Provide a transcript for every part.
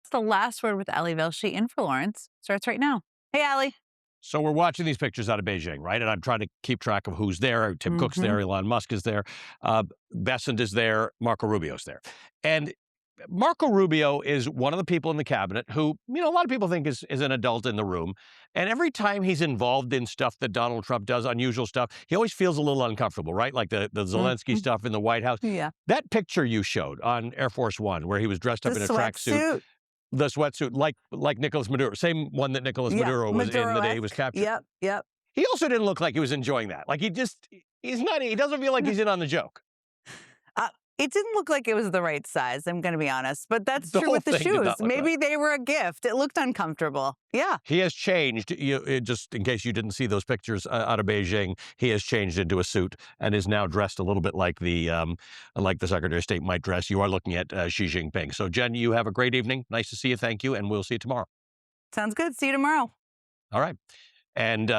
The Last Word with Ali Velshi in for Lawrence starts right now. Hey, Ali. So we're watching these pictures out of Beijing, right? And I'm trying to keep track of who's there. Tim Cook's Mm-hmm. there, Elon Musk is there, Bessent is there, Marco Rubio's there. And Marco Rubio is one of the people in the cabinet who, a lot of people think is an adult in the room. And every time he's involved in stuff that Donald Trump does, unusual stuff, he always feels a little uncomfortable, right? Like the Zelensky stuff in the White House. Yeah. That picture you showed on Air Force One, where he was dressed up in a tracksuit. The sweatsuit, like Nicolas Maduro, same one that Nicolas Maduro was in the day he was captured. Yep. He also didn't look like he was enjoying that. Like he doesn't feel like he's in on the joke. It didn't look like it was the right size, I'm going to be honest. But that's The true whole with the thing did shoes. not look Maybe right. they were a gift. It looked uncomfortable. Yeah. He has changed, just in case you didn't see those pictures out of Beijing, he has changed into a suit and is now dressed a little bit like the Secretary of State might dress. You are looking at Xi Jinping. So, Jen, you have a great evening. Nice to see you. Thank you. And we'll see you tomorrow. Sounds good. See you tomorrow. All right. And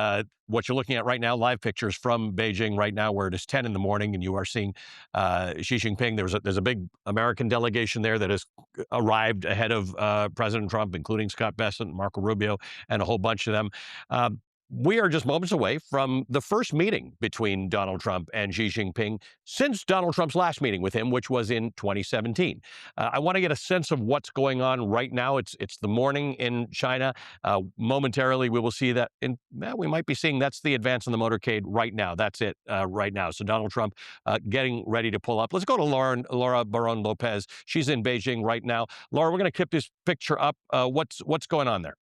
what you're looking at right now, live pictures from Beijing right now, where it is 10 in the morning, and you are seeing Xi Jinping. There's a big American delegation there that has arrived ahead of President Trump, including Scott Bessent, Marco Rubio, and a whole bunch of them. We are just moments away from the first meeting between Donald Trump and Xi Jinping since Donald Trump's last meeting with him, which was in 2017. I want to get a sense of what's going on right now. It's the morning in China. Momentarily, we will see that. We might be seeing that's the advance in the motorcade right now. That's it right now. So Donald Trump getting ready to pull up. Let's go to Laura Barón Lopez. She's in Beijing right now. Laura, we're going to keep this picture up. What's going on there?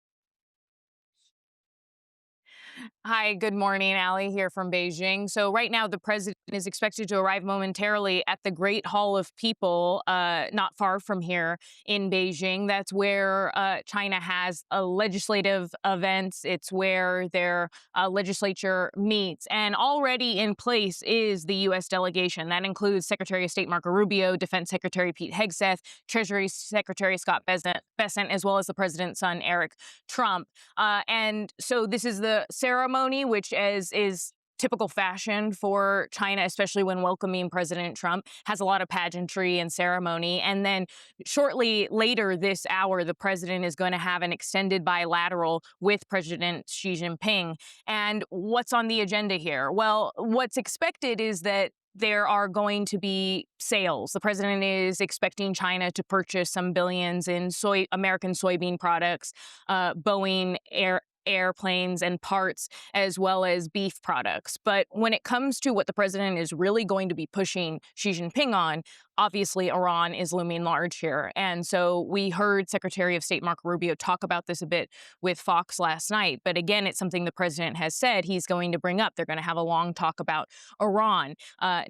Hi, good morning. Ali here from Beijing. So right now, the president is expected to arrive momentarily at the Great Hall of People, not far from here in Beijing. That's where China has legislative events. It's where their legislature meets. And already in place is the U.S. delegation. That includes Secretary of State Marco Rubio, Defense Secretary Pete Hegseth, Treasury Secretary Scott Bessent, as well as the president's son, Eric Trump. And so this is the ceremony, which is typical fashion for China, especially when welcoming President Trump, has a lot of pageantry and ceremony. And then shortly later this hour, the president is going to have an extended bilateral with President Xi Jinping. And what's on the agenda here? Well, what's expected is that there are going to be sales. The president is expecting China to purchase some billions in American soybean products, Boeing airplanes and parts, as well as beef products. But when it comes to what the president is really going to be pushing Xi Jinping on, obviously Iran is looming large here. And so we heard Secretary of State Marco Rubio talk about this a bit with Fox last night. But again, it's something the president has said he's going to bring up. They're going to have a long talk about Iran,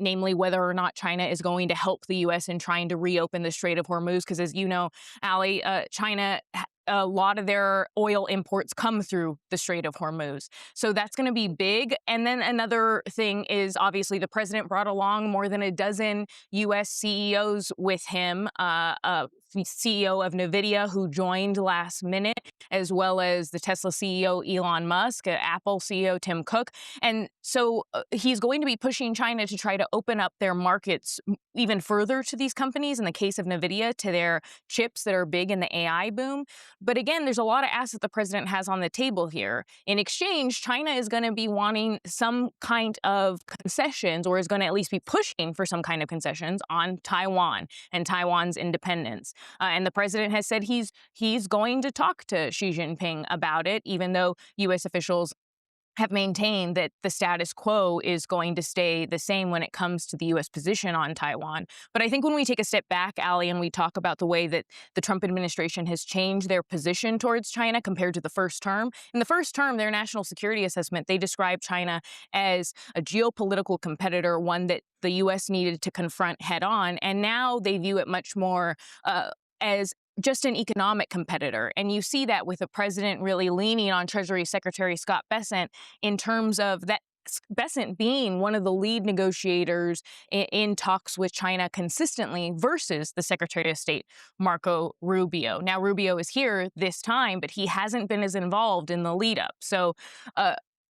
namely whether or not China is going to help the U.S. in trying to reopen the Strait of Hormuz. Because as you know, Ali, China, a lot of their oil imports come through the Strait of Hormuz. So that's going to be big. And then another thing is obviously the president brought along more than a dozen U.S. CEOs with him, CEO of NVIDIA, who joined last minute, as well as the Tesla CEO, Elon Musk, Apple CEO, Tim Cook. And so he's going to be pushing China to try to open up their markets even further to these companies, in the case of NVIDIA, to their chips that are big in the AI boom. But again, there's a lot of assets the president has on the table here. In exchange, China is going to be wanting some kind of concessions, or is going to at least be pushing for some kind of concessions on Taiwan and Taiwan's independence. And the president has said he's going to talk to Xi Jinping about it, even though U.S. officials have maintained that the status quo is going to stay the same when it comes to the U.S. position on Taiwan. But I think when we take a step back, Ali, and we talk about the way that the Trump administration has changed their position towards China compared to the first term, in the first term, their national security assessment, they described China as a geopolitical competitor, one that the U.S. needed to confront head on. And now they view it much more as just an economic competitor. And you see that with the president really leaning on Treasury Secretary Scott Bessent in terms of that, Bessent being one of the lead negotiators in talks with China consistently versus the Secretary of State, Marco Rubio. Now, Rubio is here this time, but he hasn't been as involved in the lead up. So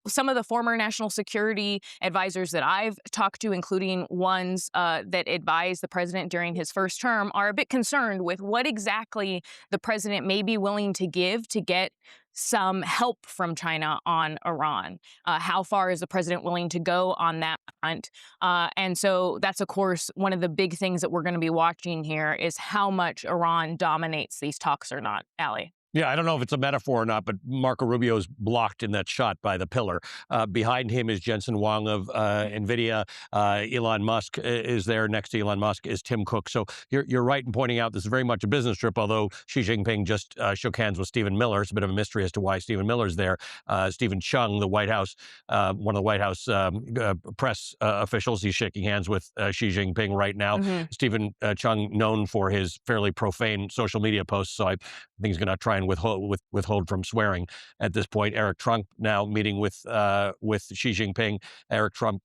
some of the former national security advisors that I've talked to, including ones that advised the president during his first term, are a bit concerned with what exactly the president may be willing to give to get some help from China on Iran. How far is the president willing to go on that front? And so that's, of course, one of the big things that we're going to be watching here is how much Iran dominates these talks or not, Allie. Yeah, I don't know if it's a metaphor or not, but Marco Rubio is blocked in that shot by the pillar. Behind him is Jensen Huang of NVIDIA. Elon Musk is there. Next to Elon Musk is Tim Cook. So you're right in pointing out this is very much a business trip, although Xi Jinping just shook hands with Stephen Miller. It's a bit of a mystery as to why Stephen Miller's there. Stephen Chung, the White House, one of the White House press officials, he's shaking hands with Xi Jinping right now. Mhm. Stephen Chung, known for his fairly profane social media posts, so I think he's going to try and withhold from swearing at this point. Eric Trump now meeting with Xi Jinping. Eric Trump,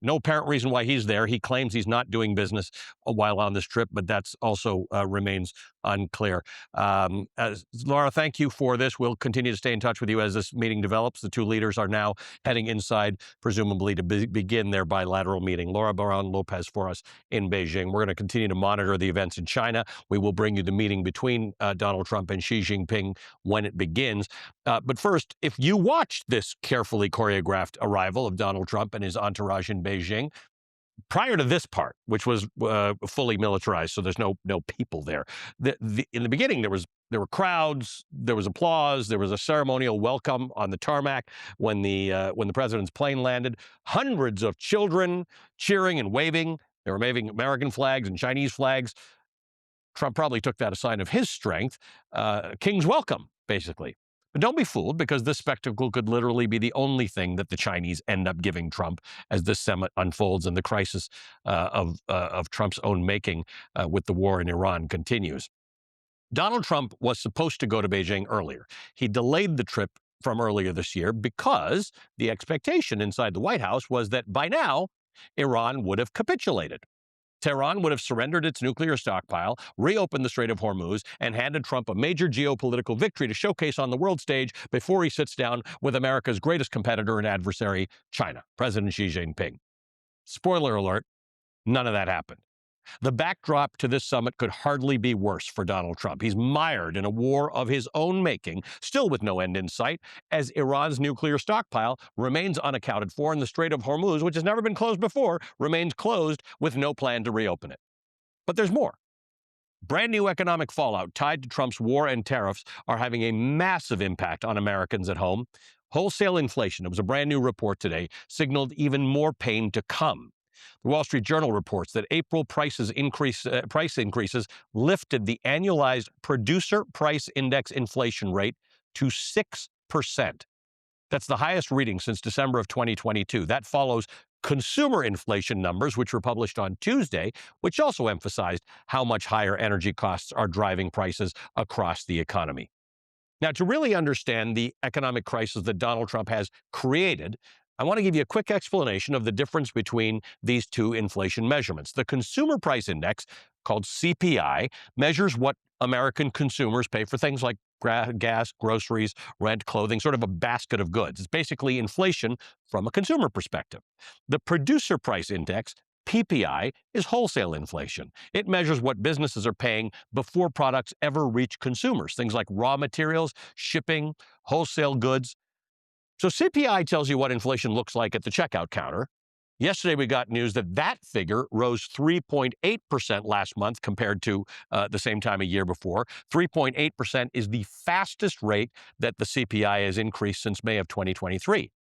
no apparent reason why he's there. He claims he's not doing business while on this trip, but that's also remains unclear. Laura, thank you for this. We'll continue to stay in touch with you as this meeting develops. The two leaders are now heading inside, presumably to begin their bilateral meeting. Laura Barón Lopez for us in Beijing. We're going to continue to monitor the events in China. We will bring you the meeting between Donald Trump and Xi Jinping when it begins. But first, if you watched this carefully choreographed arrival of Donald Trump and his entourage in Beijing, prior to this part, which was fully militarized, so there's no people there. In the beginning, there were crowds, there was applause, there was a ceremonial welcome on the tarmac when the president's plane landed. Hundreds of children cheering and waving. They were waving American flags and Chinese flags. Trump probably took that as a sign of his strength. King's welcome, basically. But don't be fooled, because this spectacle could literally be the only thing that the Chinese end up giving Trump as this summit unfolds and the crisis of Trump's own making with the war in Iran continues. Donald Trump was supposed to go to Beijing earlier. He delayed the trip from earlier this year because the expectation inside the White House was that by now, Iran would have capitulated. Tehran would have surrendered its nuclear stockpile, reopened the Strait of Hormuz, and handed Trump a major geopolitical victory to showcase on the world stage before he sits down with America's greatest competitor and adversary, China, President Xi Jinping. Spoiler alert, none of that happened. The backdrop to this summit could hardly be worse for Donald Trump. He's mired in a war of his own making, still with no end in sight, as Iran's nuclear stockpile remains unaccounted for, and the Strait of Hormuz, which has never been closed before, remains closed with no plan to reopen it. But there's more. Brand new economic fallout tied to Trump's war and tariffs are having a massive impact on Americans at home. Wholesale inflation, it was a brand new report today, signaled even more pain to come. The Wall Street Journal reports that April price increases lifted the annualized producer price index inflation rate to 6%. That's the highest reading since December of 2022. That follows consumer inflation numbers, which were published on Tuesday, which also emphasized how much higher energy costs are driving prices across the economy. Now, to really understand the economic crisis that Donald Trump has created, I want to give you a quick explanation of the difference between these two inflation measurements. The Consumer Price Index, called CPI, measures what American consumers pay for things like gas, groceries, rent, clothing, sort of a basket of goods. It's basically inflation from a consumer perspective. The Producer Price Index, PPI, is wholesale inflation. It measures what businesses are paying before products ever reach consumers, things like raw materials, shipping, wholesale goods. So CPI tells you what inflation looks like at the checkout counter. Yesterday, we got news that that figure rose 3.8% last month compared to the same time a year before. 3.8% is the fastest rate that the CPI has increased since May of 2023.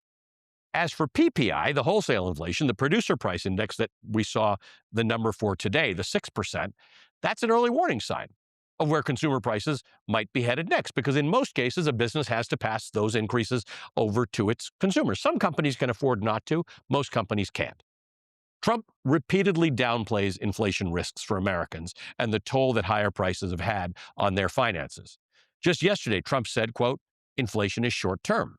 As for PPI, the wholesale inflation, the producer price index that we saw the number for today, the 6%, that's an early warning sign of where consumer prices might be headed next, because in most cases, a business has to pass those increases over to its consumers. Some companies can afford not to, most companies can't. Trump repeatedly downplays inflation risks for Americans and the toll that higher prices have had on their finances. Just yesterday, Trump said, quote, "Inflation is short-term."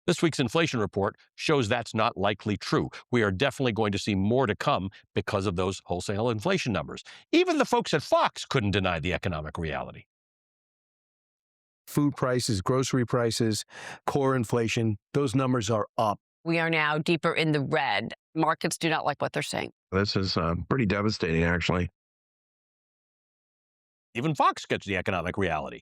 This week's inflation report shows that's not likely true. We are definitely going to see more to come because of those wholesale inflation numbers. Even the folks at Fox couldn't deny the economic reality. Food prices, grocery prices, core inflation, those numbers are up We are now deeper in the red. Markets do not like what they're saying. This is pretty devastating, actually. Even Fox gets the economic reality.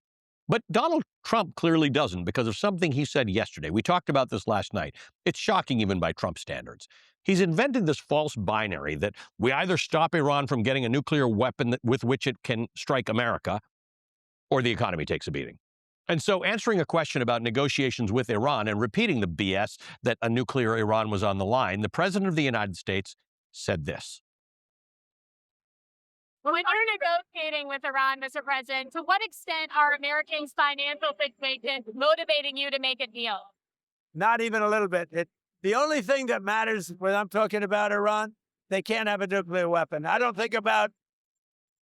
But Donald Trump clearly doesn't because of something he said yesterday. We talked about this last night. It's shocking even by Trump standards. He's invented this false binary that we either stop Iran from getting a nuclear weapon with which it can strike America, or the economy takes a beating. And so answering a question about negotiations with Iran and repeating the BS that a nuclear Iran was on the line, the president of the United States said this. When you're negotiating with Iran, Mr. President, to what extent are Americans' financial situation motivating you to make a deal? Not even a little bit. The only thing that matters when I'm talking about Iran, they can't have a nuclear weapon. I don't think about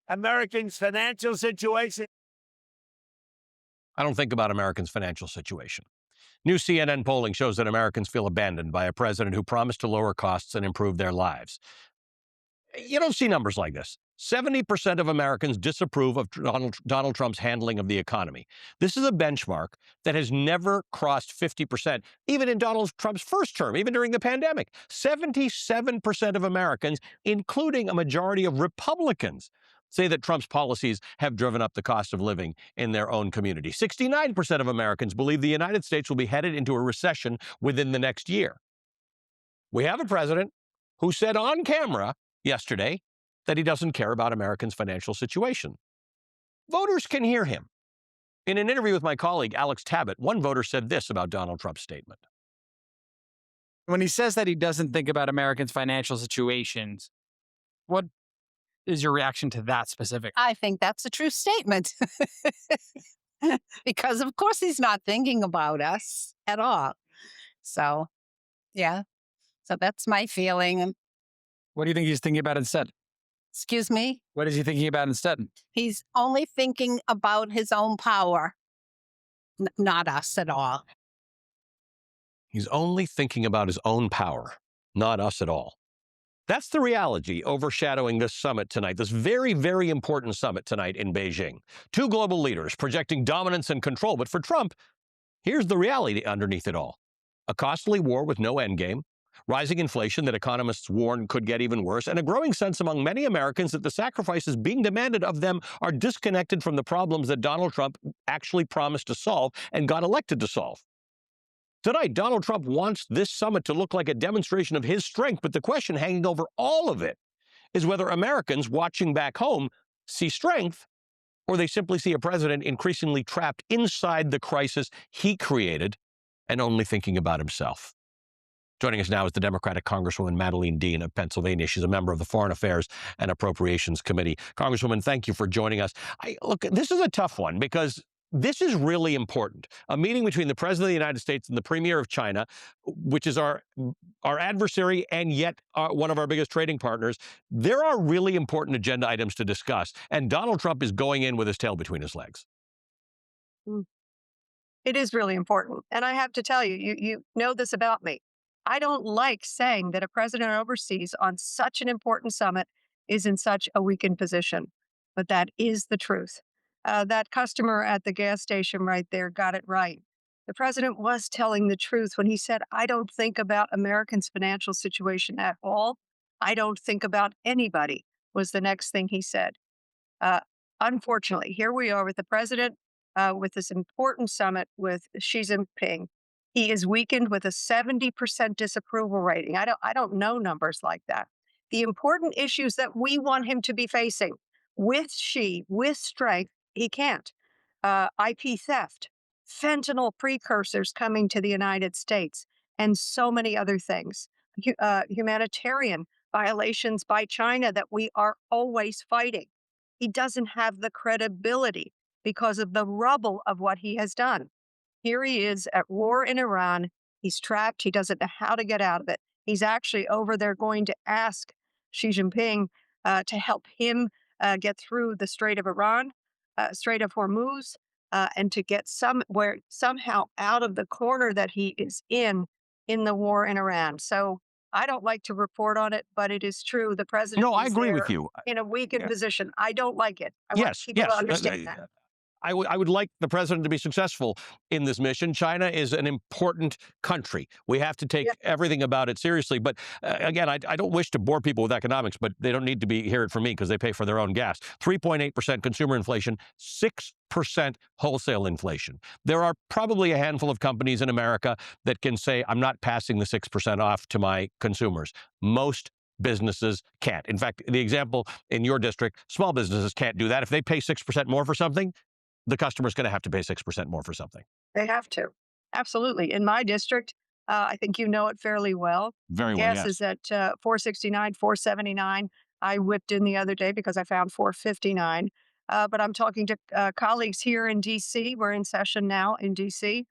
Americans' financial situation. I don't think about Americans' financial situation. New CNN polling shows that Americans feel abandoned by a president who promised to lower costs and improve their lives. You don't see numbers like this. 70% of Americans disapprove of Donald Trump's handling of the economy. This is a benchmark that has never crossed 50%, even in Donald Trump's first term, even during the pandemic. 77% of Americans, including a majority of Republicans, say that Trump's policies have driven up the cost of living in their own community. 69% of Americans believe the United States will be headed into a recession within the next year. We have a president who said on camera yesterday that he doesn't care about Americans' financial situation. Voters can hear him. In an interview with my colleague Alex Tabbitt, one voter said this about Donald Trump's statement. When he says that he doesn't think about Americans' financial situations, what is your reaction to that specific? I think that's a true statement. Because, of course, he's not thinking about us at all. So, yeah. So that's my feeling. What do you think he's thinking about instead? Excuse me? What is he thinking about instead? He's only thinking about his own power, not us at all. He's only thinking about his own power, not us at all. That's the reality overshadowing this summit tonight, this very, very important summit tonight in Beijing. Two global leaders projecting dominance and control. But for Trump, here's the reality underneath it all. A costly war with no endgame, rising inflation that economists warn could get even worse, and a growing sense among many Americans that the sacrifices being demanded of them are disconnected from the problems that Donald Trump actually promised to solve and got elected to solve. Tonight, Donald Trump wants this summit to look like a demonstration of his strength, but the question hanging over all of it is whether Americans watching back home see strength or they simply see a president increasingly trapped inside the crisis he created and only thinking about himself. Joining us now is the Democratic Congresswoman Madeleine Dean of Pennsylvania. She's a member of the Foreign Affairs and Appropriations Committee. Congresswoman, thank you for joining us. Look, this is a tough one because this is really important. A meeting between the President of the United States and the Premier of China, which is our adversary and yet one of our biggest trading partners. There are really important agenda items to discuss, and Donald Trump is going in with his tail between his legs. It is really important. And I have to tell you, you know this about me. I don't like saying that a president overseas on such an important summit is in such a weakened position, but that is the truth. That customer at the gas station right there got it right. The president was telling the truth when he said, I don't think about Americans' financial situation at all. I don't think about anybody, was the next thing he said. Unfortunately, here we are with the president with this important summit with Xi Jinping. He is weakened with a 70% disapproval rating. I don't know numbers like that. The important issues that we want him to be facing with Xi, with strength, he can't. IP theft, fentanyl precursors coming to the United States, and so many other things. Humanitarian violations by China that we are always fighting. He doesn't have the credibility because of the rubble of what he has done. Here he is at war in Iran. He's trapped. He doesn't know how to get out of it. He's actually over there going to ask Xi Jinping to help him get through the Strait of Hormuz, and to get somehow out of the corner that he is in the war in Iran. So I don't like to report on it, but it is true. The president No, I is agree there with you. in a weakened position. I don't like it. I want Yes, people yes. to understand that. I would like the president to be successful in this mission. China is an important country. We have to take everything about it seriously. But again, I don't wish to bore people with economics, but they don't need to hear it from me because they pay for their own gas. 3.8% consumer inflation, 6% wholesale inflation. There are probably a handful of companies in America that can say, I'm not passing the 6% off to my consumers. Most businesses can't. In fact, the example in your district, small businesses can't do that. If they pay 6% more for something, the customer's going to have to pay 6% more for something. They have to. Absolutely. In my district, I think you know it fairly well. Very well, Gas yes. is at $4.69, $4.79. I whipped in the other day because I found $4.59. But I'm talking to colleagues here in D.C. We're in session now in D.C.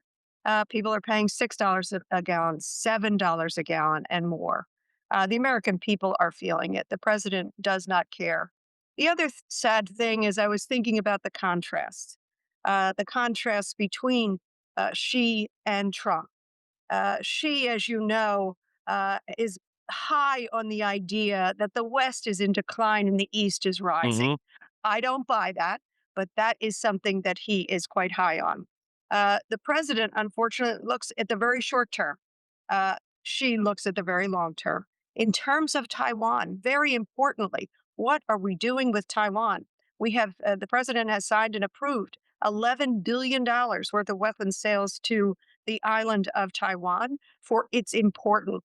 People are paying $6 a gallon, $7 a gallon, and more. The American people are feeling it. The president does not care. The other sad thing is I was thinking about the contrast between Xi and Trump. Xi, as you know, is high on the idea that the West is in decline and the East is rising. I don't buy that, but that is something that he is quite high on. The president, unfortunately, looks at the very short term. Xi looks at the very long term. In terms of Taiwan, very importantly, what are we doing with Taiwan? We have the president has signed and approved $11 billion worth of weapons sales to the island of Taiwan for its important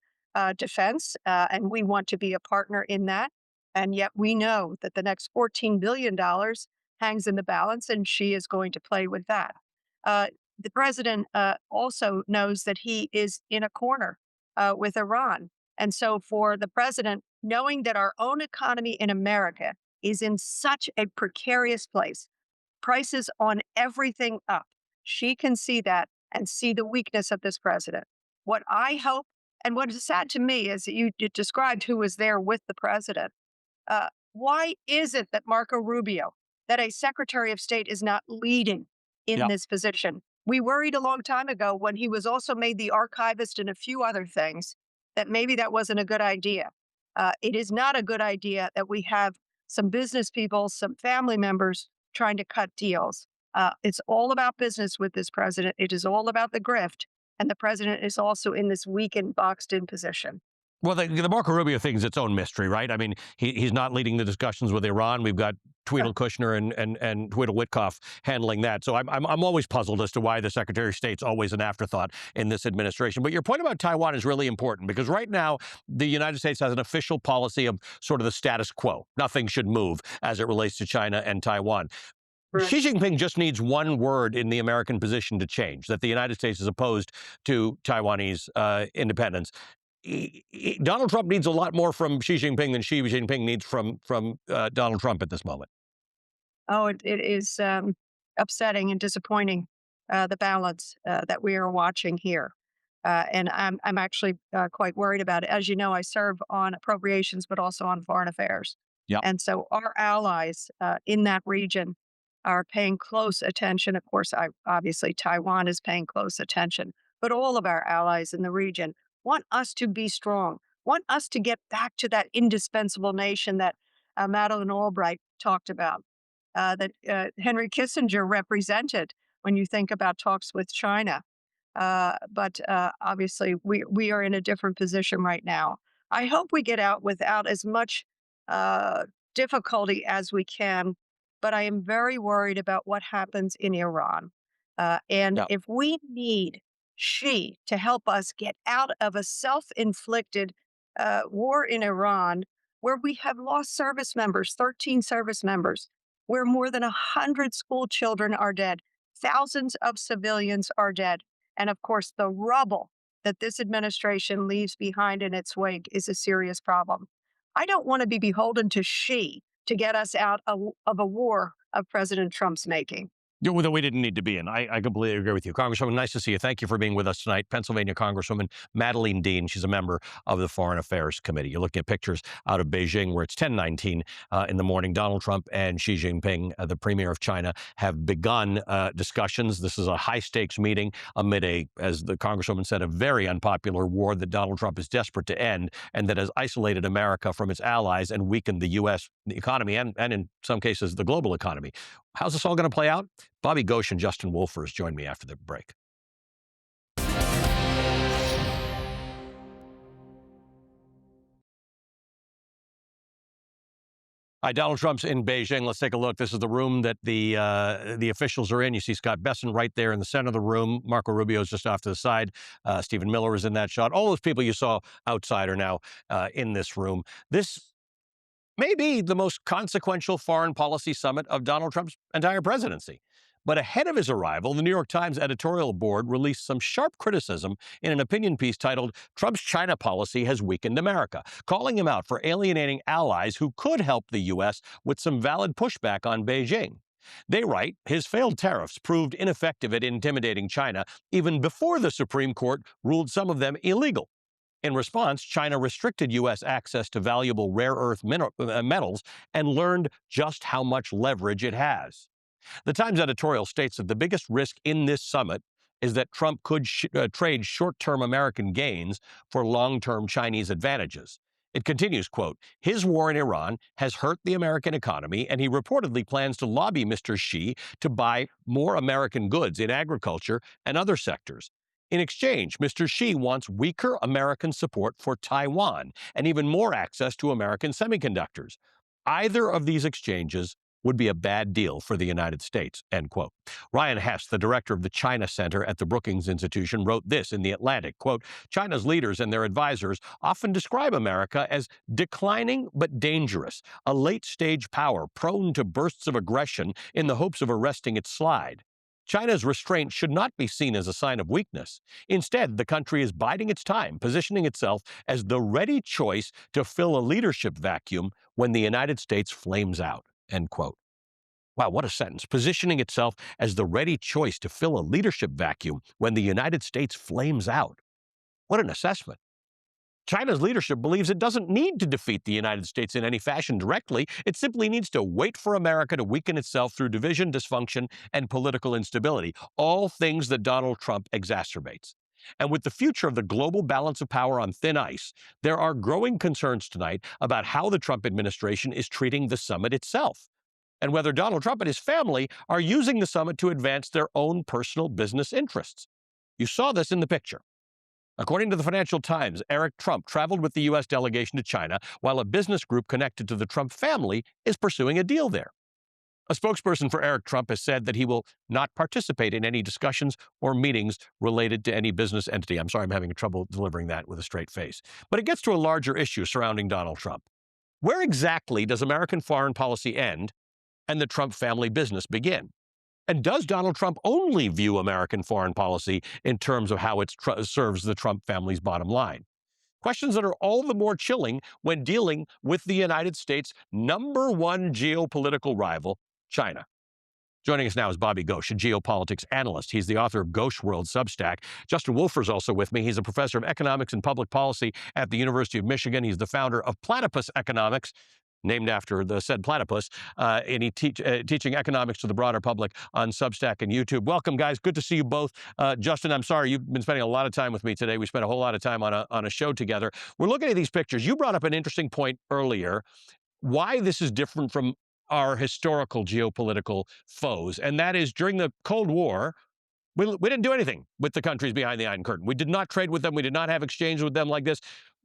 defense, and we want to be a partner in that. And yet we know that the next $14 billion hangs in the balance, and Xi is going to play with that. The president also knows that he is in a corner with Iran. And so for the president, knowing that our own economy in America is in such a precarious place, prices on everything up, she can see that and see the weakness of this president. What I hope, and what is sad to me, is that you described who was there with the president. Why is it that Marco Rubio, that a Secretary of State is not leading in this position? We worried a long time ago when he was also made the archivist and a few other things that maybe that wasn't a good idea. It is not a good idea that we have some business people, some family members trying to cut deals. It's all about business with this president. It is all about the grift. And the president is also in this weakened, boxed-in position. Well, the Marco Rubio thing is its own mystery, right? I mean, he's not leading the discussions with Iran. We've got Tweedle Kushner and Tweedle Witkoff handling that. So I'm always puzzled as to why the Secretary of State's always an afterthought in this administration. But your point about Taiwan is really important because right now the United States has an official policy of sort of the status quo. Nothing should move as it relates to China and Taiwan. Xi Jinping just needs one word in the American position to change, that the United States is opposed to Taiwanese independence. Donald Trump needs a lot more from Xi Jinping than Xi Jinping needs from Donald Trump at this moment. Oh, it is upsetting and disappointing, the balance that we are watching here. And I'm actually quite worried about it. As you know, I serve on appropriations, but also on foreign affairs. And so our allies in that region are paying close attention. Of course, obviously Taiwan is paying close attention, but all of our allies in the region want us to be strong, want us to get back to that indispensable nation that Madeleine Albright talked about, that Henry Kissinger represented when you think about talks with China. But obviously, we are in a different position right now. I hope we get out without as much difficulty as we can, but I am very worried about what happens in Iran. And if we need Xi to help us get out of a self-inflicted war in Iran, where we have lost service members, 13 service members, where more than 100 school children are dead, thousands of civilians are dead. And of course, the rubble that this administration leaves behind in its wake is a serious problem. I don't want to be beholden to Xi to get us out of a war of President Trump's making. That we didn't need to be in. I completely agree with you. Congresswoman, nice to see you. Thank you for being with us tonight. Pennsylvania Congresswoman Madeleine Dean. She's a member of the Foreign Affairs Committee. You're looking at pictures out of Beijing where it's 10:19 in the morning. Donald Trump and Xi Jinping, the premier of China, have begun discussions. This is a high-stakes meeting amid as the Congresswoman said, a very unpopular war that Donald Trump is desperate to end and that has isolated America from its allies and weakened the U.S. economy and in some cases, the global economy. How's this all going to play out? Bobby Ghosh and Justin Wolfers join me after the break. Hi, Donald Trump's in Beijing. Let's take a look. This is the room that the officials are in. You see Scott Bessent right there in the center of the room. Marco Rubio is just off to the side. Stephen Miller is in that shot. All those people you saw outside are now in this room. This may be the most consequential foreign policy summit of Donald Trump's entire presidency. But ahead of his arrival, the New York Times editorial board released some sharp criticism in an opinion piece titled, "Trump's China Policy Has Weakened America," calling him out for alienating allies who could help the U.S. with some valid pushback on Beijing. They write, his failed tariffs proved ineffective at intimidating China even before the Supreme Court ruled some of them illegal. In response, China restricted U.S. access to valuable rare earth metals and learned just how much leverage it has. The Times editorial states that the biggest risk in this summit is that Trump could trade short-term American gains for long-term Chinese advantages. It continues, quote, his war in Iran has hurt the American economy, and he reportedly plans to lobby Mr. Xi to buy more American goods in agriculture and other sectors. In exchange, Mr. Xi wants weaker American support for Taiwan and even more access to American semiconductors. Either of these exchanges would be a bad deal for the United States, end quote. Ryan Hess, the director of the China Center at the Brookings Institution, wrote this in The Atlantic, quote, China's leaders and their advisors often describe America as declining but dangerous, a late-stage power prone to bursts of aggression in the hopes of arresting its slide. China's restraint should not be seen as a sign of weakness. Instead, the country is biding its time, positioning itself as the ready choice to fill a leadership vacuum when the United States flames out. End quote. Wow, what a sentence. Positioning itself as the ready choice to fill a leadership vacuum when the United States flames out. What an assessment. China's leadership believes it doesn't need to defeat the United States in any fashion directly. It simply needs to wait for America to weaken itself through division, dysfunction, and political instability, all things that Donald Trump exacerbates. And with the future of the global balance of power on thin ice, there are growing concerns tonight about how the Trump administration is treating the summit itself, and whether Donald Trump and his family are using the summit to advance their own personal business interests. You saw this in the picture. According to the Financial Times, Eric Trump traveled with the U.S. delegation to China while a business group connected to the Trump family is pursuing a deal there. A spokesperson for Eric Trump has said that he will not participate in any discussions or meetings related to any business entity. I'm sorry, I'm having trouble delivering that with a straight face. But it gets to a larger issue surrounding Donald Trump. Where exactly does American foreign policy end and the Trump family business begin? And does Donald Trump only view American foreign policy in terms of how it serves the Trump family's bottom line? Questions that are all the more chilling when dealing with the United States' #1 geopolitical rival, China. Joining us now is Bobby Ghosh, a geopolitics analyst. He's the author of Ghosh World Substack. Justin Wolfer is also with me. He's a professor of economics and public policy at the University of Michigan. He's the founder of Platypus Economics, named after the said platypus, and he teaching economics to the broader public on Substack and YouTube. Welcome, guys. Good to see you both. Justin, I'm sorry, you've been spending a lot of time with me today. We spent a whole lot of time on a show together. We're looking at these pictures. You brought up an interesting point earlier, why this is different from our historical geopolitical foes, and that is during the Cold War, we didn't do anything with the countries behind the Iron Curtain. We did not trade with them. We did not have exchange with them like this.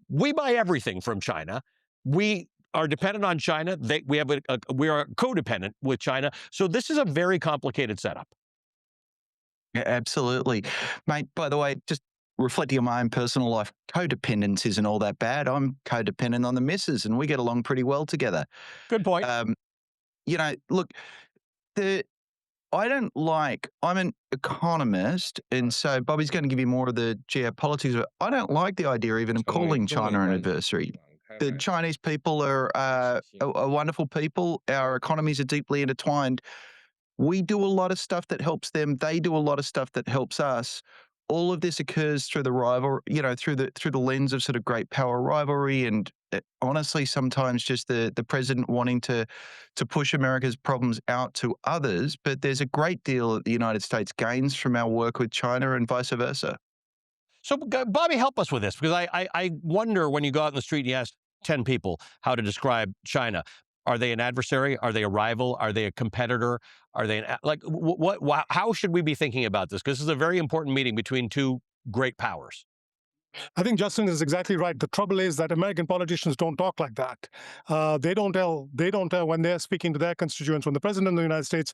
We buy everything from China. We are dependent on China. We are codependent with China. So this is a very complicated setup. Yeah, absolutely. Mate, by the way, just reflecting on my own personal life, codependence isn't all that bad. I'm codependent on the missus and we get along pretty well together. Good point. Look, I'm an economist, and so Bobby's going to give you more of the geopolitics. But I don't like the idea even of calling China an adversary. The Chinese people are wonderful people. Our economies are deeply intertwined. We do a lot of stuff that helps them. They do a lot of stuff that helps us. All of this occurs through the rival, through the lens of sort of great power rivalry, and honestly, sometimes just the president wanting to push America's problems out to others. But there's a great deal that the United States gains from our work with China, and vice versa. So, Bobby, help us with this, because I wonder when you go out in the street and you ask 10 people how to describe China, Are they an adversary? Are they a rival? Are they a competitor? Are they how should we be thinking about this? Because this is a very important meeting between two great powers. I think Justin is exactly right. The trouble is that American politicians don't talk like that. They don't tell when they're speaking to their constituents. When the president of the United States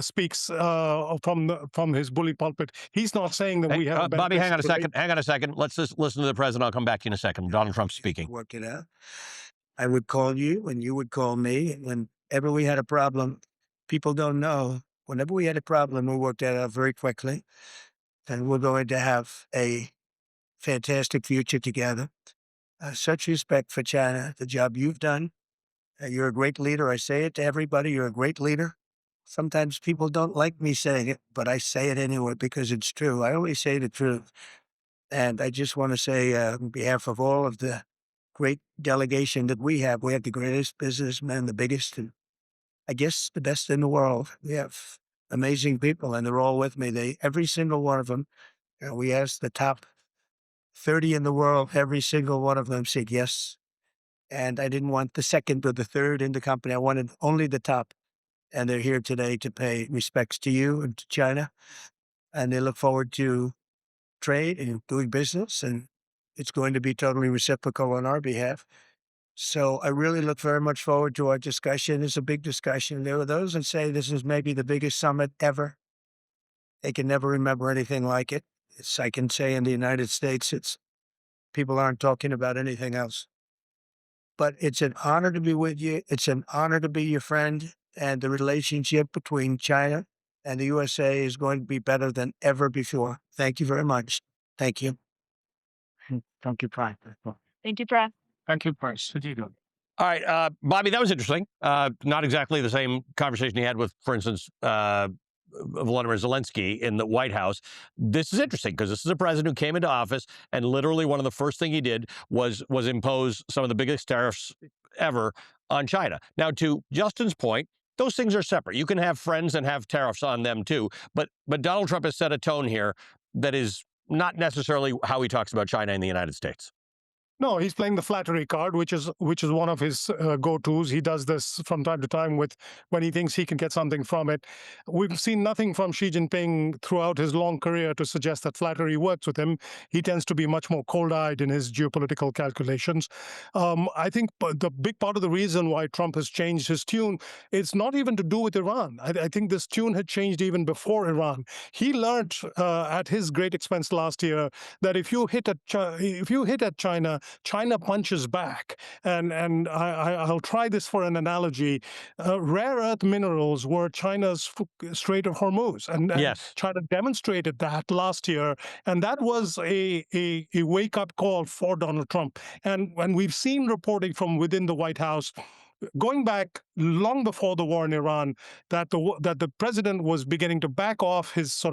speaks from his bully pulpit, he's not saying that we have. Bobby, hang on a second. Hang on a second. Let's just listen to the president. I'll come back to you in a second. Donald Trump speaking. Work it out. I would call you, and you would call me. Whenever we had a problem, people don't know. Whenever we had a problem, we worked that out very quickly, and we're going to have a fantastic future together. Such respect for China, the job you've done. You're a great leader. I say it to everybody. You're a great leader. Sometimes people don't like me saying it, but I say it anyway because it's true. I always say the truth. And I just want to say, on behalf of all of the great delegation that we have the greatest businessmen, the biggest, and I guess the best in the world. We have amazing people, and they're all with me. Every single one of them. We asked the top 30 in the world, every single one of them said yes. And I didn't want the second or the third in the company. I wanted only the top. And they're here today to pay respects to you and to China. And they look forward to trade and doing business. And it's going to be totally reciprocal on our behalf. So I really look very much forward to our discussion. It's a big discussion. There are those that say this is maybe the biggest summit ever. They can never remember anything like it. I can say in the United States, people aren't talking about anything else. But it's an honor to be with you. It's an honor to be your friend. And the relationship between China and the USA is going to be better than ever before. Thank you very much. Thank you. Thank you, Prime. Thank you, Prime. Thank you, Prince. All right, Bobby, that was interesting. Not exactly the same conversation he had with, for instance, Volodymyr Zelensky in the White House. This is interesting because this is a president who came into office and literally one of the first thing he did was impose some of the biggest tariffs ever on China. Now, to Justin's point, those things are separate. You can have friends and have tariffs on them too. But Donald Trump has set a tone here that is not necessarily how he talks about China in the United States. No, he's playing the flattery card, which is one of his go-tos. He does this from time to time when he thinks he can get something from it. We've seen nothing from Xi Jinping throughout his long career to suggest that flattery works with him. He tends to be much more cold-eyed in his geopolitical calculations. I think the big part of the reason why Trump has changed his tune, it's not even to do with Iran. I think this tune had changed even before Iran. He learned at his great expense last year that if you hit at China, China punches back. And I'll try this for an analogy. Rare earth minerals were China's Strait of Hormuz. And yes, China demonstrated that last year. And that was a wake-up call for Donald Trump. And we've seen reporting from within the White House going back long before the war in Iran, that the president was beginning to back off his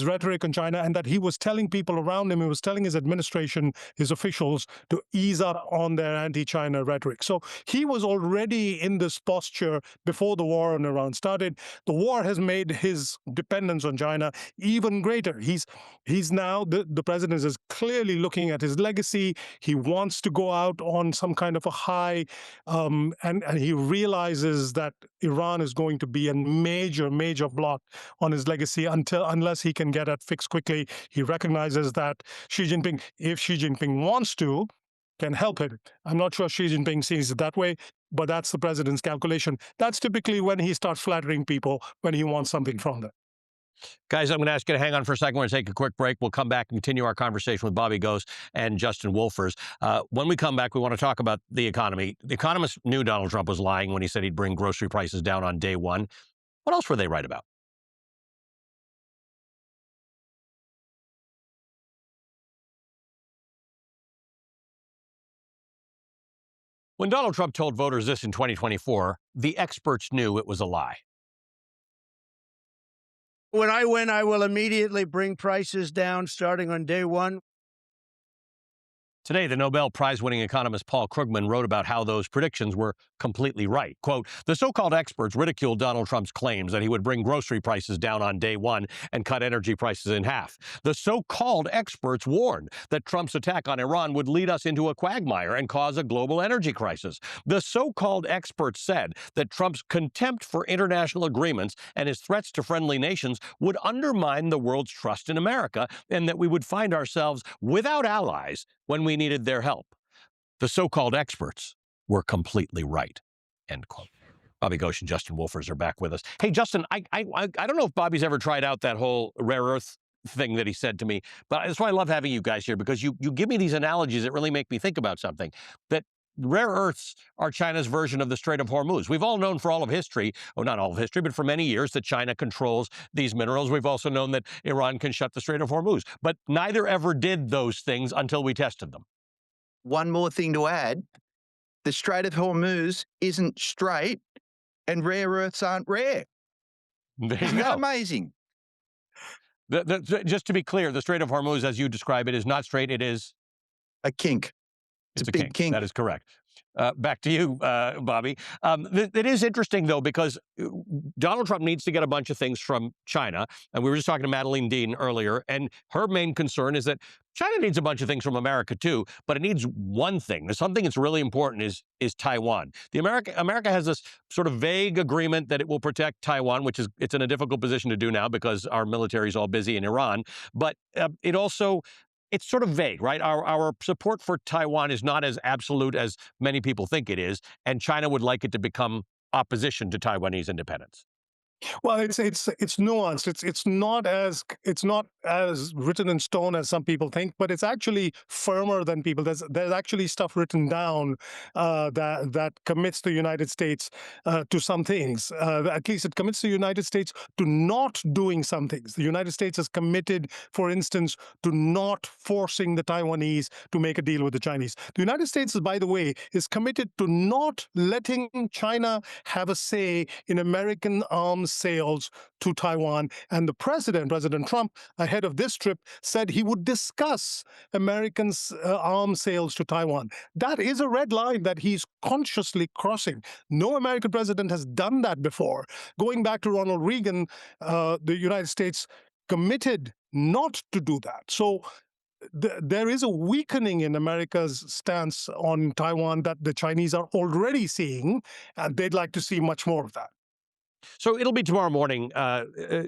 rhetoric on China, and that he was telling people around him, he was telling his administration, his officials, to ease up on their anti-China rhetoric. So he was already in this posture before the war in Iran started. The war has made his dependence on China even greater. He's now, the president is clearly looking at his legacy. He wants to go out on some kind of a high, and he realizes that Iran is going to be a major, major blot on his legacy unless he can get it fixed quickly. He recognizes that Xi Jinping, if Xi Jinping wants to, can help it. I'm not sure Xi Jinping sees it that way, but that's the president's calculation. That's typically when he starts flattering people, when he wants something from them. Guys, I'm going to ask you to hang on for a second. We're going to take a quick break. We'll come back and continue our conversation with Bobby Ghost and Justin Wolfers. When we come back, we want to talk about the economy. The Economist knew Donald Trump was lying when he said he'd bring grocery prices down on day one. What else were they right about? When Donald Trump told voters this in 2024, the experts knew it was a lie. When I win, I will immediately bring prices down starting on day one. Today, the Nobel Prize-winning economist Paul Krugman wrote about how those predictions were completely right. Quote, the so-called experts ridiculed Donald Trump's claims that he would bring grocery prices down on day one and cut energy prices in half. The so-called experts warned that Trump's attack on Iran would lead us into a quagmire and cause a global energy crisis. The so-called experts said that Trump's contempt for international agreements and his threats to friendly nations would undermine the world's trust in America and that we would find ourselves without allies when we needed their help. The so-called experts were completely right, end quote. Bobby Ghosh and Justin Wolfers are back with us. Hey, Justin, I don't know if Bobby's ever tried out that whole rare earth thing that he said to me, but that's why I love having you guys here, because you give me these analogies that really make me think about something, that rare earths are China's version of the Strait of Hormuz. We've all known for all of history, oh, not all of history, but for many years that China controls these minerals. We've also known that Iran can shut the Strait of Hormuz, but neither ever did those things until we tested them. One more thing to add, the Strait of Hormuz isn't straight and rare earths aren't rare. There you Isn't that go. amazing? Just to be clear, the Strait of Hormuz, as you describe it, is not straight. It is a kink. It's a big kink. That is correct. Back to you, Bobby. It is interesting, though, because Donald Trump needs to get a bunch of things from China. And we were just talking to Madeleine Dean earlier, and her main concern is that China needs a bunch of things from America, too, but it needs one thing. There's something that's really important is Taiwan. America has this sort of vague agreement that it will protect Taiwan, which is it's in a difficult position to do now because our military is all busy in Iran. But it also it's sort of vague, right? Our support for Taiwan is not as absolute as many people think it is, and China would like it to become opposition to Taiwanese independence. Well, it's nuanced. It's not as written in stone as some people think, but it's actually firmer than people. There's actually stuff written down that commits the United States to some things. At least it commits the United States to not doing some things. The United States is committed, for instance, to not forcing the Taiwanese to make a deal with the Chinese. The United States, by the way, is committed to not letting China have a say in American arms sales to Taiwan. And the President Trump, ahead of this trip, said he would discuss Americans' arms sales to Taiwan. That is a red line that he's consciously crossing. No American president has done that before. Going back to Ronald Reagan, the United States committed not to do that. So there is a weakening in America's stance on Taiwan that the Chinese are already seeing, and they'd like to see much more of that. So it'll be tomorrow morning,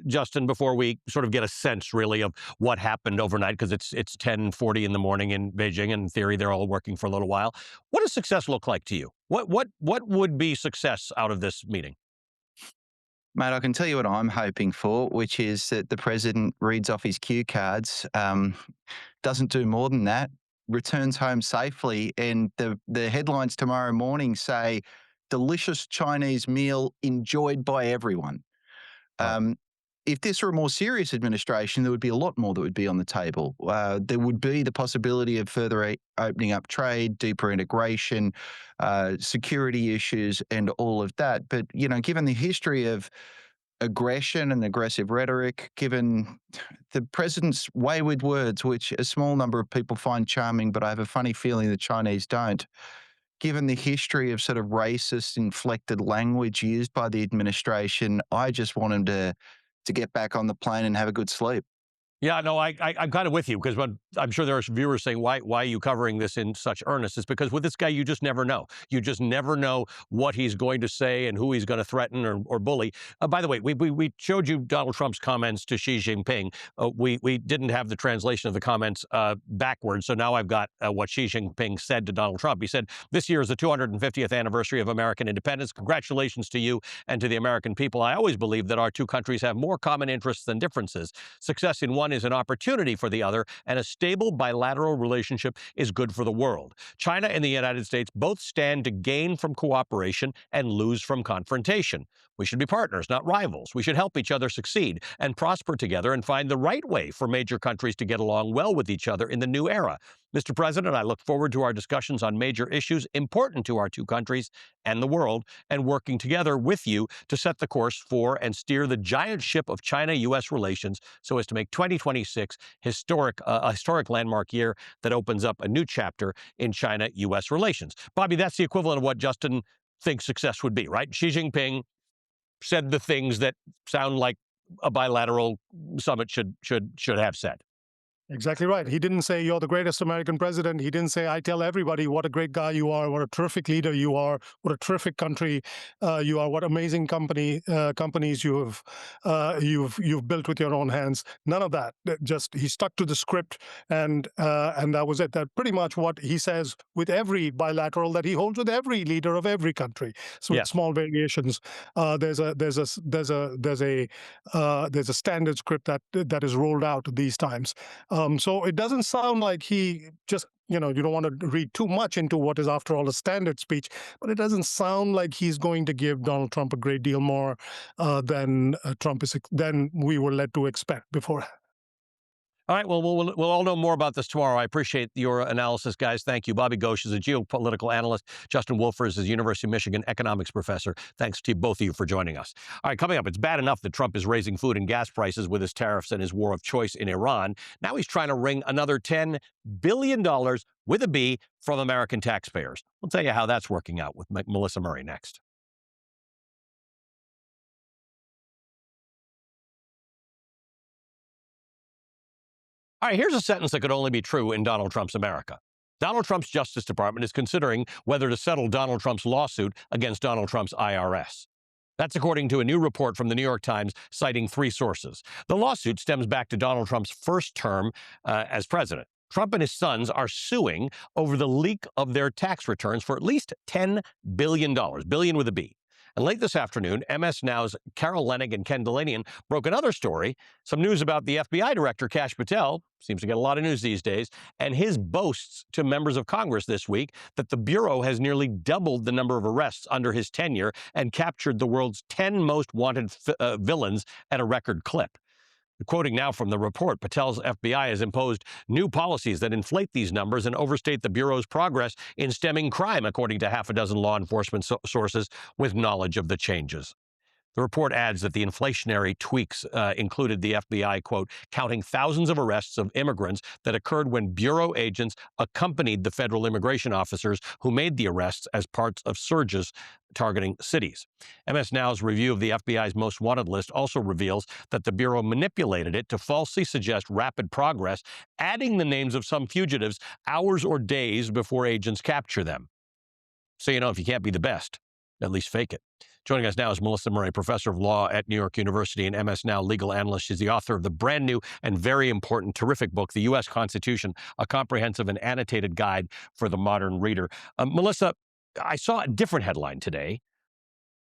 Justin, before we sort of get a sense, really, of what happened overnight, because it's 10:40 in the morning in Beijing, and in theory, they're all working for a little while. What does success look like to you? What would be success out of this meeting? Mate, I can tell you what I'm hoping for, which is that the president reads off his cue cards, doesn't do more than that, returns home safely, and the headlines tomorrow morning say, delicious Chinese meal enjoyed by everyone. If this were a more serious administration, there would be a lot more that would be on the table. There would be the possibility of further opening up trade, deeper integration, security issues, and all of that. But, you know, given the history of aggression and aggressive rhetoric, given the president's wayward words, which a small number of people find charming, but I have a funny feeling the Chinese don't, given the history of sort of racist, inflected language used by the administration, I just want him to get back on the plane and have a good sleep. Yeah, no, I'm kind of with you, because I'm sure there are viewers saying, why are you covering this in such earnest? It's because with this guy, you just never know. You just never know what he's going to say and who he's going to threaten or bully. By the way, we showed you Donald Trump's comments to Xi Jinping. We didn't have the translation of the comments backwards, so now I've got what Xi Jinping said to Donald Trump. He said, this year is the 250th anniversary of American independence. Congratulations to you and to the American people. I always believe that our two countries have more common interests than differences. Success in one is an opportunity for the other, and a stable bilateral relationship is good for the world. China and the United States both stand to gain from cooperation and lose from confrontation. We should be partners, not rivals. We should help each other succeed and prosper together and find the right way for major countries to get along well with each other in the new era. Mr. President, I look forward to our discussions on major issues important to our two countries and the world, and working together with you to set the course for and steer the giant ship of China-U.S. relations so as to make 2026 a historic landmark year that opens up a new chapter in China-U.S. relations. Bobby, that's the equivalent of what Justin thinks success would be, right? Xi Jinping said the things that sound like a bilateral summit should have said. Exactly right. He didn't say you're the greatest American president. He didn't say I tell everybody what a great guy you are, what a terrific leader you are, what a terrific country you are, what amazing companies you've built with your own hands. None of that. Just he stuck to the script, and that was it. That's pretty much what he says with every bilateral that he holds with every leader of every country. So with small variations, there's a standard script that is rolled out these times. So it doesn't sound like he just, you don't want to read too much into what is, after all, a standard speech, but it doesn't sound like he's going to give Donald Trump a great deal more than we were led to expect beforehand. All right, well, we'll all know more about this tomorrow. I appreciate your analysis, guys. Thank you. Bobby Ghosh is a geopolitical analyst. Justin Wolfers is a University of Michigan economics professor. Thanks to both of you for joining us. All right, coming up, it's bad enough that Trump is raising food and gas prices with his tariffs and his war of choice in Iran. Now he's trying to wring another $10 billion with a B from American taxpayers. We'll tell you how that's working out with Melissa Murray next. All right, here's a sentence that could only be true in Donald Trump's America. Donald Trump's Justice Department is considering whether to settle Donald Trump's lawsuit against Donald Trump's IRS. That's according to a new report from the New York Times citing 3 sources. The lawsuit stems back to Donald Trump's first term as president. Trump and his sons are suing over the leak of their tax returns for at least $10 billion, billion with a B. And late this afternoon, MS Now's Carol Leonnig and Ken Dilanian broke another story, some news about the FBI director, Kash Patel, seems to get a lot of news these days, and his boasts to members of Congress this week that the Bureau has nearly doubled the number of arrests under his tenure and captured the world's 10 most wanted villains at a record clip. Quoting now from the report, Patel's FBI has imposed new policies that inflate these numbers and overstate the Bureau's progress in stemming crime, according to half a dozen law enforcement sources with knowledge of the changes. The report adds that the inflationary tweaks included the FBI, quote, counting thousands of arrests of immigrants that occurred when Bureau agents accompanied the federal immigration officers who made the arrests as parts of surges targeting cities. MS Now's review of the FBI's most wanted list also reveals that the Bureau manipulated it to falsely suggest rapid progress, adding the names of some fugitives hours or days before agents capture them. So, if you can't be the best, at least fake it. Joining us now is Melissa Murray, professor of law at New York University and MS Now legal analyst. She's the author of the brand new and very important, terrific book, The U.S. Constitution, a comprehensive and annotated guide for the modern reader. Melissa, I saw a different headline today,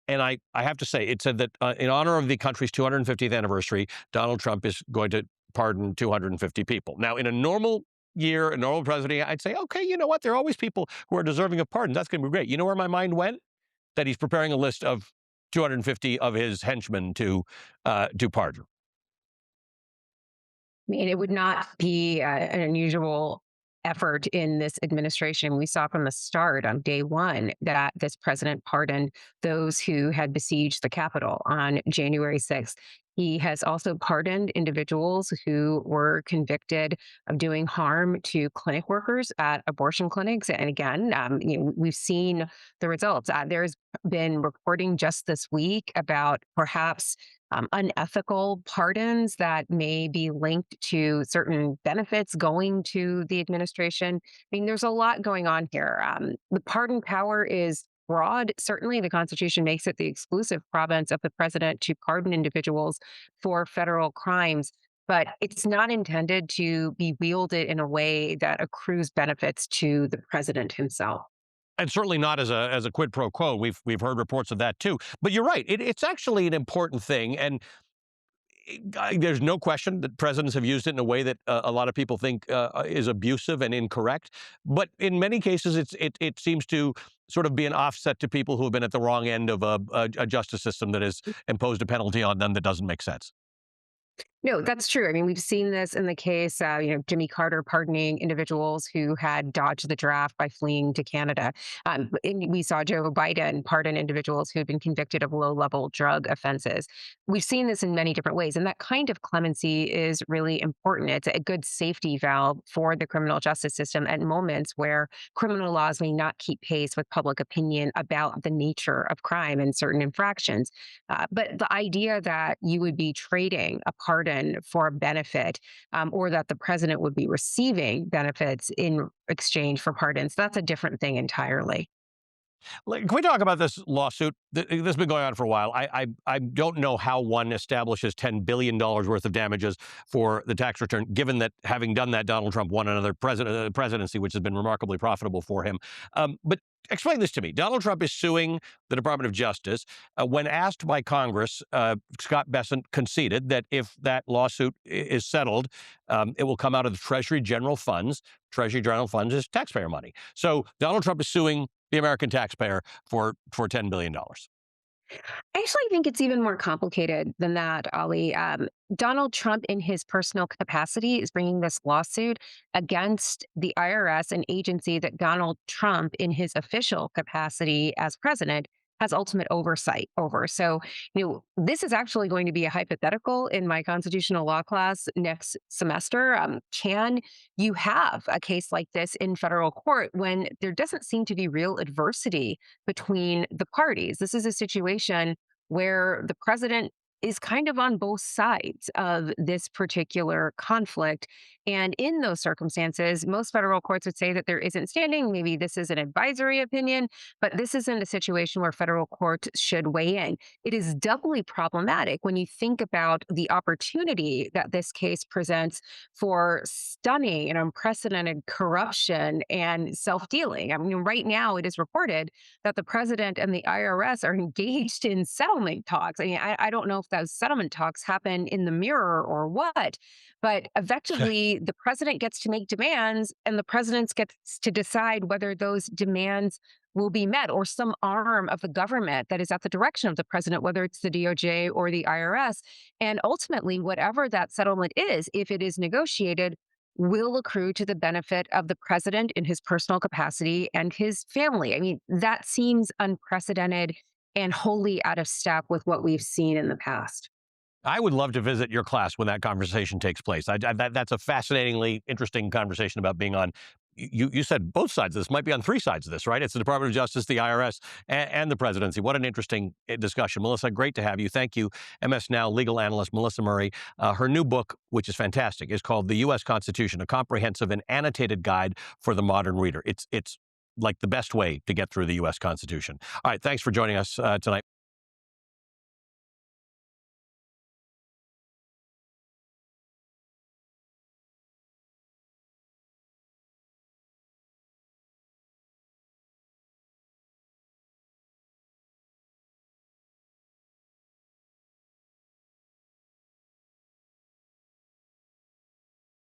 and I have to say, it said that in honor of the country's 250th anniversary, Donald Trump is going to pardon 250 people. Now, in a normal year, a normal presidency, I'd say, okay, you know what? There are always people who are deserving of pardons. That's going to be great. You know where my mind went? That he's preparing a list of 250 of his henchmen to pardon. I mean, it would not be an unusual effort in this administration. We saw from the start on day one that this president pardoned those who had besieged the Capitol on January 6th. He has also pardoned individuals who were convicted of doing harm to clinic workers at abortion clinics. And again, we've seen the results. There's been reporting just this week about perhaps unethical pardons that may be linked to certain benefits going to the administration. I mean, there's a lot going on here. The pardon power is broad. Certainly, the Constitution makes it the exclusive province of the president to pardon individuals for federal crimes, but it's not intended to be wielded in a way that accrues benefits to the president himself. And certainly not as a quid pro quo. We've heard reports of that too. But you're right. It's actually an important thing, and there's no question that presidents have used it in a way that a lot of people think is abusive and incorrect. But in many cases, it seems to sort of be an offset to people who have been at the wrong end of a justice system that has imposed a penalty on them that doesn't make sense? No, that's true. I mean, we've seen this in the case, Jimmy Carter pardoning individuals who had dodged the draft by fleeing to Canada. And we saw Joe Biden pardon individuals who had been convicted of low-level drug offenses. We've seen this in many different ways, and that kind of clemency is really important. It's a good safety valve for the criminal justice system at moments where criminal laws may not keep pace with public opinion about the nature of crime and certain infractions. But the idea that you would be trading a pardon for a benefit, or that the president would be receiving benefits in exchange for pardons, that's a different thing entirely. Can we talk about this lawsuit? This has been going on for a while. I don't know how one establishes $10 billion worth of damages for the tax return, given that having done that, Donald Trump won another presidency, which has been remarkably profitable for him. But explain this to me. Donald Trump is suing the Department of Justice. When asked by Congress, Scott Bessent conceded that if that lawsuit is settled, it will come out of the Treasury General Funds. Treasury General Funds is taxpayer money. So Donald Trump is suing the American taxpayer for $10 billion. I actually think it's even more complicated than that, Ali. Donald Trump, in his personal capacity, is bringing this lawsuit against the IRS, an agency that Donald Trump, in his official capacity as president, has ultimate oversight over. So, this is actually going to be a hypothetical in my constitutional law class next semester. Can you have a case like this in federal court when there doesn't seem to be real adversity between the parties? This is a situation where the president is kind of on both sides of this particular conflict. And in those circumstances, most federal courts would say that there isn't standing. Maybe this is an advisory opinion, but this isn't a situation where federal courts should weigh in. It is doubly problematic when you think about the opportunity that this case presents for stunning and unprecedented corruption and self-dealing. I mean, right now it is reported that the president and the IRS are engaged in settlement talks. I mean, I don't know if those settlement talks happen in the mirror or what, but effectively the president gets to make demands and the president gets to decide whether those demands will be met, or some arm of the government that is at the direction of the president, whether it's the DOJ or the IRS. And ultimately, whatever that settlement is, if it is negotiated, will accrue to the benefit of the president in his personal capacity and his family. I mean, that seems unprecedented and wholly out of step with what we've seen in the past. I would love to visit your class when that conversation takes place. That's a fascinatingly interesting conversation about being on. You said both sides of this, might be on three sides of this, right? It's the Department of Justice, the IRS, and the presidency. What an interesting discussion. Melissa, great to have you. Thank you. MS Now legal analyst Melissa Murray. Her new book, which is fantastic, is called The U.S. Constitution, a comprehensive and annotated guide for the modern reader. It's like the best way to get through the U.S. Constitution. All right, thanks for joining us tonight.